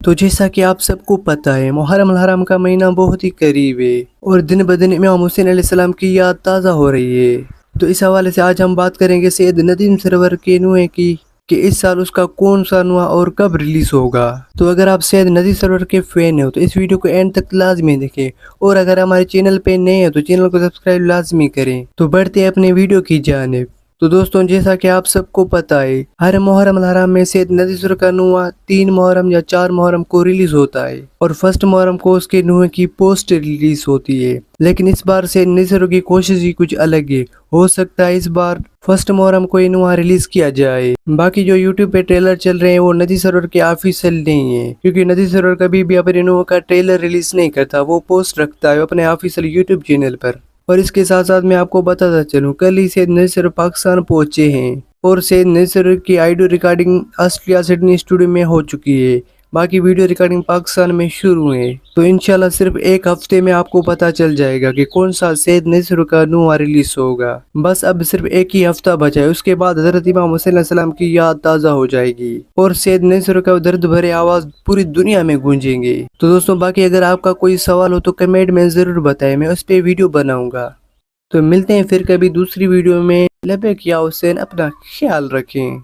تو جیسا کہ آپ سب کو پتہ ہے، محرم الحرام کا مہینہ بہت ہی قریب ہے اور دن بدن امام حسین علیہ السلام کی یاد تازہ ہو رہی ہے۔ تو اس حوالے سے آج ہم بات کریں گے سید ندیم سرور کے نوحے کی کہ اس سال اس کا کون سا نوحہ اور کب ریلیز ہوگا۔ تو اگر آپ سید ندیم سرور کے فین ہو تو اس ویڈیو کو اینڈ تک لازمی دیکھیں، اور اگر ہمارے چینل پہ نئے ہیں تو چینل کو سبسکرائب لازمی کریں۔ تو بڑھتے ہیں اپنے ویڈیو کی جانب۔ تو دوستوں، جیسا کہ آپ سب کو پتہ ہے، ہر محرم الحرام میں سید ندیم سرور کا نوحہ 3 محرم یا 4 محرم کو ریلیز ہوتا ہے، اور 1 محرم کو اس کے نوحے کی پوسٹ ریلیز ہوتی ہے۔ لیکن اس بار سید ندیم سرور کی کوشش ہی کچھ الگ ہے، ہو سکتا ہے اس بار 1 محرم کو یہ نوحہ ریلیز کیا جائے۔ باقی جو یوٹیوب پہ ٹریلر چل رہے ہیں وہ ندیم سرور کے آفیشیل نہیں ہیں، کیونکہ ندیم سرور کبھی بھی اپنے نوحے کا ٹریلر ریلیز نہیں کرتا، وہ پوسٹ رکھتا ہے اپنے آفیشیل یوٹیوب چینل پر۔ اور اس کے ساتھ ساتھ میں آپ کو بتاتا چلوں، کل ہی سید ندیم سرور پاکستان پہنچے ہیں، اور سید ندیم سرور کی audio recording Australia Sydney studio میں ہو چکی ہے۔ باقی ویڈیو ریکارڈنگ پاکستان میں شروع ہے۔ تو انشاءاللہ صرف ایک ہفتے میں آپ کو پتہ چل جائے گا کہ کون سا سید ندیم سرور کا نوحہ ریلیز ہوگا۔ بس اب صرف ایک ہی ہفتہ بچا ہے، اس کے بعد حضرت امام حسین علیہ السلام کی یاد تازہ ہو جائے گی، اور سید ندیم سرور کا درد بھرے آواز پوری دنیا میں گونجیں گے۔ تو دوستوں، باقی اگر آپ کا کوئی سوال ہو تو کمنٹ میں ضرور بتائیں، میں اس پہ ویڈیو بناؤں گا۔ تو ملتے ہیں پھر کبھی دوسری ویڈیو میں۔ لبیک یا حسین، اپنا خیال رکھیں۔